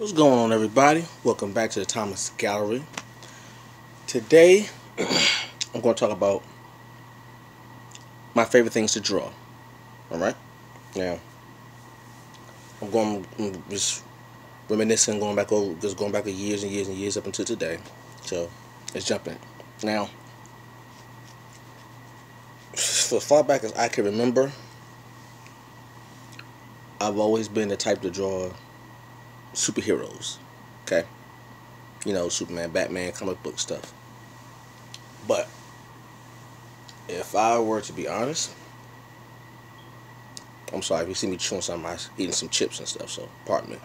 What's going on, everybody? Welcome back to the Thomas Gallery. Today, I'm going to talk about my favorite things to draw. Alright? Now, I'm just reminiscing, going back years and years and years up until today. So, let's jump in. Now, for as far back as I can remember, I've always been the type to draw superheroes. Okay? You know, Superman, Batman, comic book stuff. But if I were to be honest, I'm sorry if you see me chewing something, I'm eating some chips and stuff, so pardon me.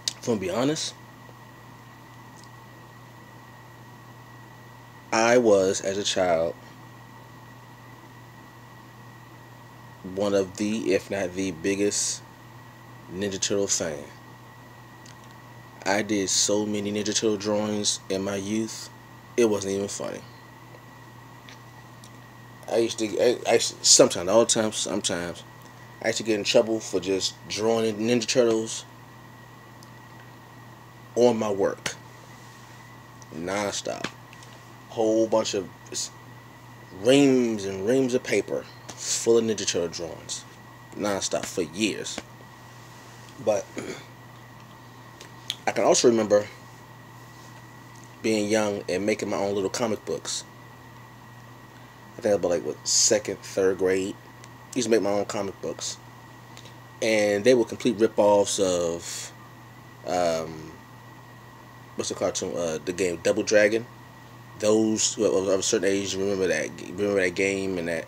If I'm gonna be honest, I was, as a child, one of the, if not the biggest Ninja Turtle fan. I did so many Ninja Turtle drawings in my youth, it wasn't even funny. Sometimes, all the time, sometimes, I used to get in trouble for just drawing Ninja Turtles on my work. Non-stop. Whole bunch of reams and reams of paper full of Ninja Turtle drawings. Non-stop for years. But I can also remember being young and making my own little comic books. I think about second, third grade. I used to make my own comic books, and they were complete rip-offs of what's the cartoon? The game Double Dragon. Those who are of a certain age remember that game and that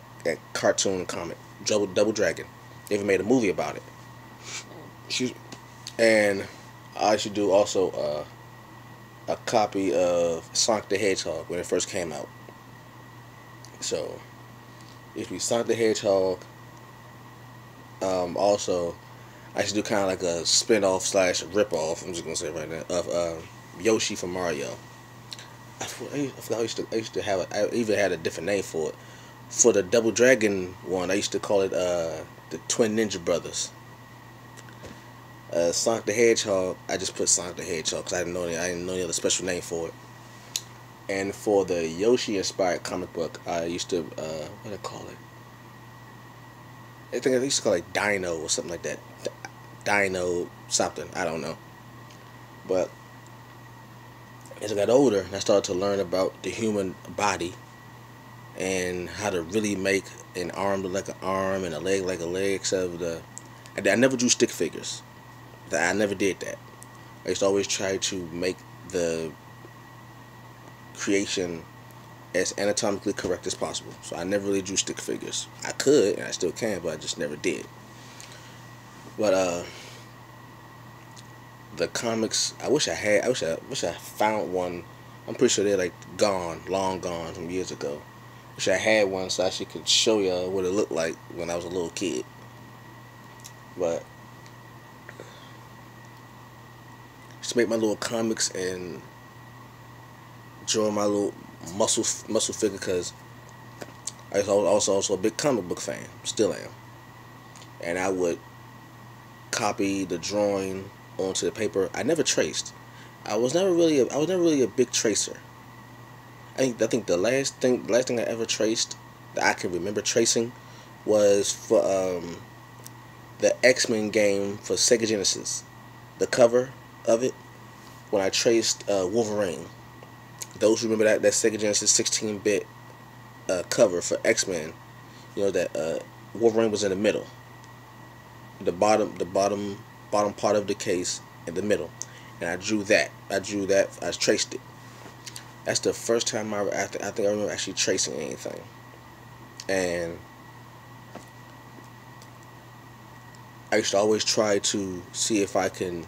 cartoon comic Double Dragon. They even made a movie about it. Excuse me. And I should do also a copy of Sonic the Hedgehog when it first came out. So, if you Sonic the Hedgehog, also, I should do kind of like a spin-off slash rip-off, I'm just going to say right now, of Yoshi from Mario. I forgot I used to have I even had a different name for it. For the Double Dragon one, I used to call it the Twin Ninja Brothers. Sonic the Hedgehog, I just put Sonic the Hedgehog because I didn't know any other special name for it. And for the Yoshi inspired comic book, I used to what do I call it? I think I used to call it Dino or something like that. Dino something, I don't know. But as I got older and I started to learn about the human body and how to really make an arm look like an arm and a leg like a leg, I never drew stick figures. I never did that. I used to always try to make the creation as anatomically correct as possible. So I never really drew stick figures. I could, and I still can, but I just never did. But the comics, I wish I found one. I'm pretty sure they're like gone, long gone from years ago. Wish I had one so I actually could show y'all what it looked like when I was a little kid. But just to make my little comics and draw my little muscle figure, because I was also a big comic book fan, still am, and I would copy the drawing onto the paper. I never traced. I was never really a big tracer. I think the last thing I ever traced that I can remember tracing was for the X-Men game for Sega Genesis. The cover of it, when I traced Wolverine. Those who remember that Sega Genesis 16-bit cover for X-Men, you know that Wolverine was in the middle, the bottom part of the case in the middle, and I drew that. I traced it. That's the first time I think I remember actually tracing anything, and I used to always try to see if I can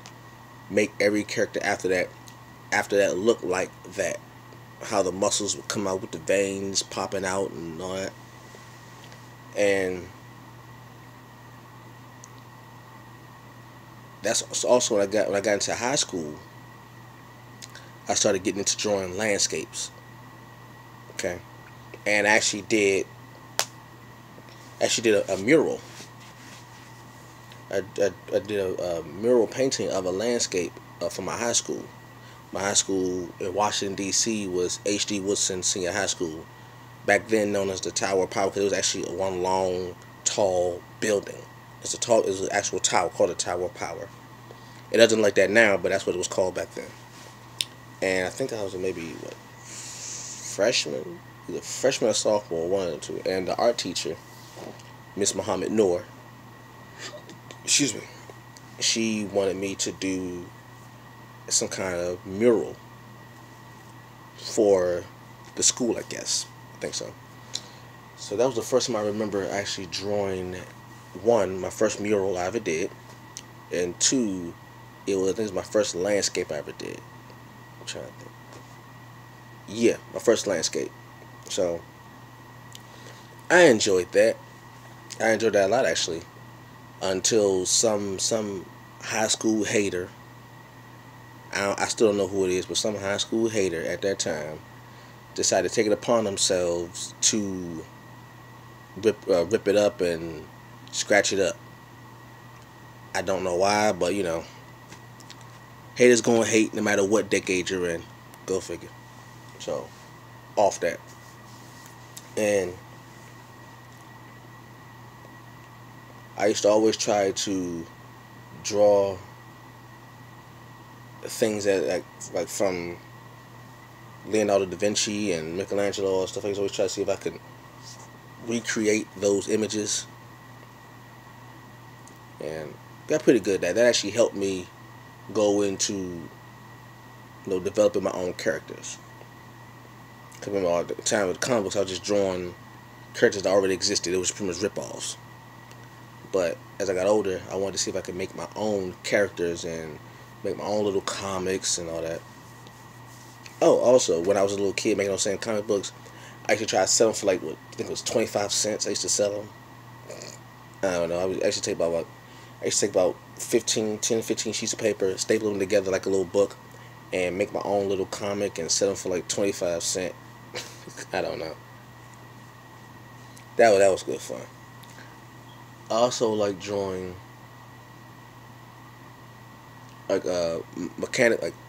make every character after that look like that. How the muscles would come out with the veins popping out and all that. And that's also when I got into high school. I started getting into drawing landscapes. Okay, and I actually did a mural. I did a mural painting of a landscape for my high school. My high school in Washington D.C. was H.D. Woodson Senior High School, back then known as the Tower of Power, because it was actually one long, tall building. It was an actual tower called the Tower of Power. It doesn't like that now, but that's what it was called back then. And I think I was maybe what, freshman, either freshman or sophomore, one of the two. And the art teacher, Miss Muhammad Noor, excuse me, she wanted me to do some kind of mural for the school, I guess. I think so. So that was the first time I remember actually drawing, one, my first mural I ever did, and two, I think it was my first landscape I ever did. I'm trying to think. Yeah, my first landscape. So I enjoyed that. I enjoyed that a lot, actually, until some high school hater. I still don't know who it is, but some high school hater at that time decided to take it upon themselves to rip it up and scratch it up. I don't know why, but haters gonna hate no matter what decade you're in. Go figure. So, off that. And I used to always try to draw things that like from Leonardo da Vinci and Michelangelo and stuff. I used to always try to see if I could recreate those images, and got pretty good at that. That actually helped me go into developing my own characters. Cause remember, all the time with the comic books, I was just drawing characters that already existed. It was pretty much rip-offs. But as I got older, I wanted to see if I could make my own characters and make my own little comics and all that. Oh, also, when I was a little kid making those same comic books, I used to try to sell them for like, what, I think it was 25 cents. I used to sell them. I don't know. I used to take about 10 to 15 sheets of paper, staple them together like a little book, and make my own little comic and sell them for like 25 cents. I don't know. That was good fun. I also like drawing like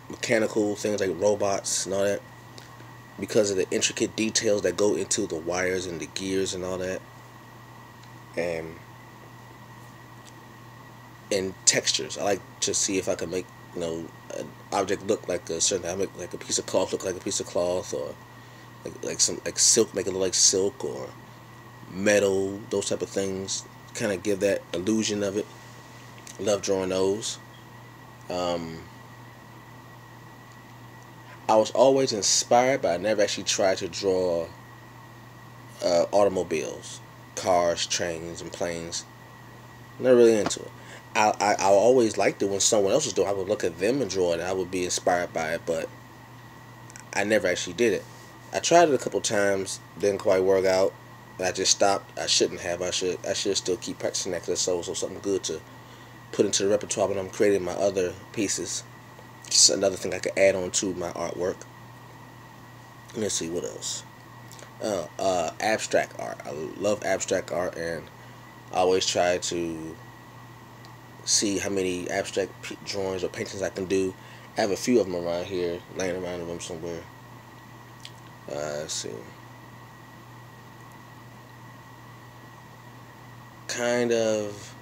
mechanical things like robots and all that, because of the intricate details that go into the wires and the gears and all that, and textures. I like to see if I can make an object look like a certain. I make like a piece of cloth look like a piece of cloth, or like silk, make it look like silk, or metal. Those type of things kind of give that illusion of it. Love drawing those. I was always inspired, but I never actually tried to draw automobiles, cars, trains, and planes. Never really into it. I always liked it when someone else was doing it. I would look at them and draw it, and I would be inspired by it, but I never actually did it. I tried it a couple times, didn't quite work out, and I just stopped. I shouldn't have. I should still keep practicing that, because it's so something good to put into the repertoire when I'm creating my other pieces. Just another thing I could add on to my artwork. Let's see what else. Abstract art. I love abstract art, and I always try to see how many abstract drawings or paintings I can do. I have a few of them around here, laying around in the room somewhere. Let's see. Kind of.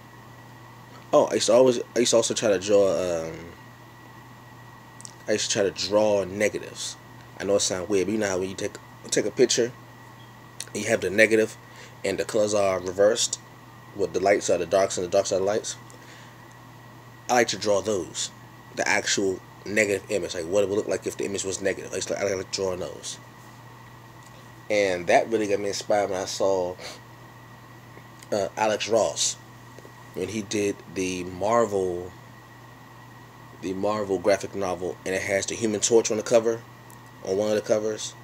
Oh, I used to also try to draw. I used to try to draw negatives. I know it sounds weird, but you know how when you take a picture, and you have the negative, and the colors are reversed, with the lights are the darks and the darks are the lights. I like to draw those, the actual negative image, like what it would look like if the image was negative. I like drawing those, and that really got me inspired when I saw Alex Ross when he did the Marvel graphic novel, and it has the Human Torch on the cover, on one of the covers,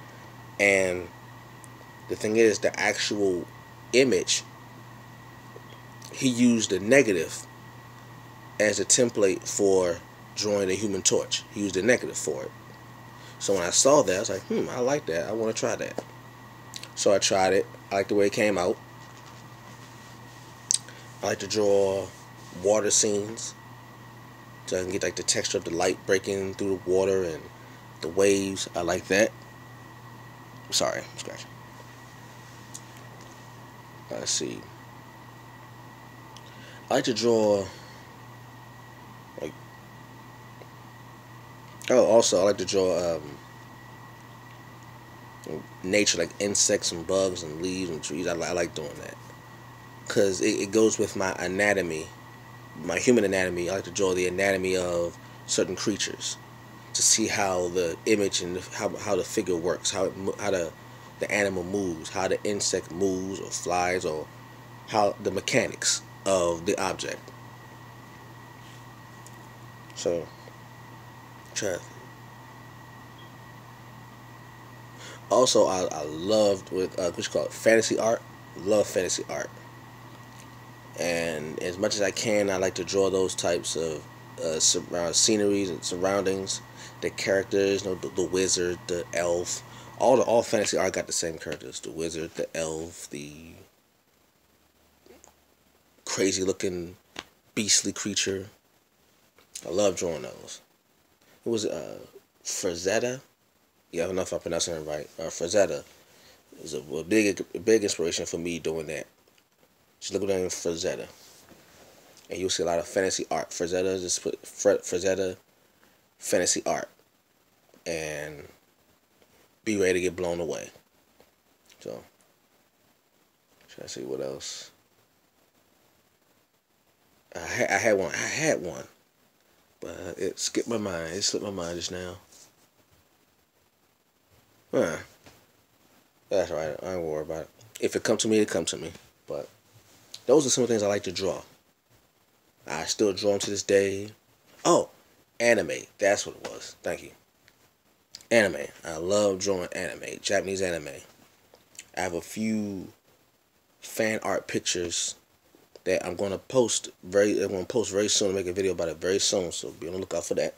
and the thing is, the actual image, he used the negative as a template for drawing the Human Torch. He used the negative for it. So when I saw that, I was like, I like that. I want to try that. So I tried it. I like the way it came out. I like to draw water scenes. so I can get like the texture of the light breaking through the water and the waves. I like that. Sorry, I'm scratching. Let's see. I like to draw like, oh, also I like to draw nature, like insects and bugs and leaves and trees. I like doing that because it goes with my anatomy, my human anatomy. I like to draw the anatomy of certain creatures to see how the image and how the figure works, how the animal moves, how the insect moves or flies, or how the mechanics of the object. So, try. Also, I loved with what you call it, fantasy art. Love fantasy art, and as much as I can, I like to draw those types of sceneries and surroundings, the characters, the wizard, the elf. All fantasy art got the same characters: the wizard, the elf, the crazy looking beastly creature. I love drawing those. Who was it? Frazetta? Yeah, I don't know if I'm pronouncing it right. Frazetta is a big inspiration for me doing that. Just look at the name Frazetta, and you'll see a lot of fantasy art. Frazetta, just put Frazetta fantasy art, and be ready to get blown away. So, try to see what else. I had one. I had one, but it skipped my mind. It slipped my mind just now. Huh. That's all right. I ain't worry about it. If it come to me, it come to me. But those are some of the things I like to draw. I still draw them to this day. Oh, anime. That's what it was. Thank you. Anime. I love drawing anime. Japanese anime. I have a few fan art pictures that I'm going to post very soon. Make a video about it very soon. So be on the lookout for that.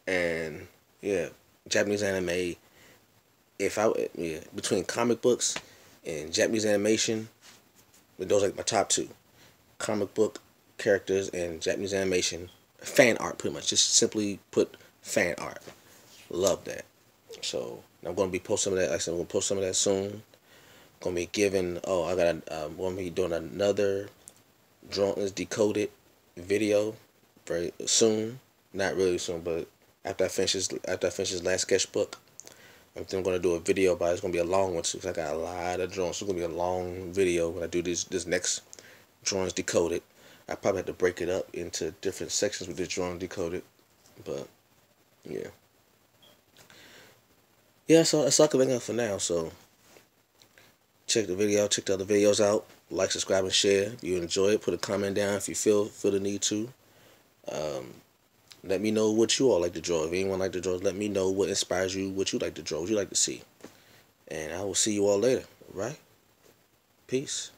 And yeah, Japanese anime. Between comic books and Japanese animation, those are like my top two. Comic book characters and Japanese animation, fan art, pretty much. Just simply put fan art. Love that. So I'm going to be posting some of that. Like I said, I'm going to post some of that soon. Going to be giving. Oh, I'm going to be doing another Drawings Decoded video very soon. Not really soon, but after I finish this last sketchbook, I'm going to do a video about it. It's going to be a long one too, because I got a lot of drawings. So it's going to be a long video when I do this next Drawings Decoded. I probably have to break it up into different sections with this Drawings Decoded. But, yeah. Yeah, so that's all I can think of for now. So, check the other videos out. Like, subscribe, and share. If you enjoy it, put a comment down if you feel the need to. Let me know what you all like to draw. If anyone like to draw, let me know what inspires you, what you like to draw, what you like to see. And I will see you all later, right? Peace.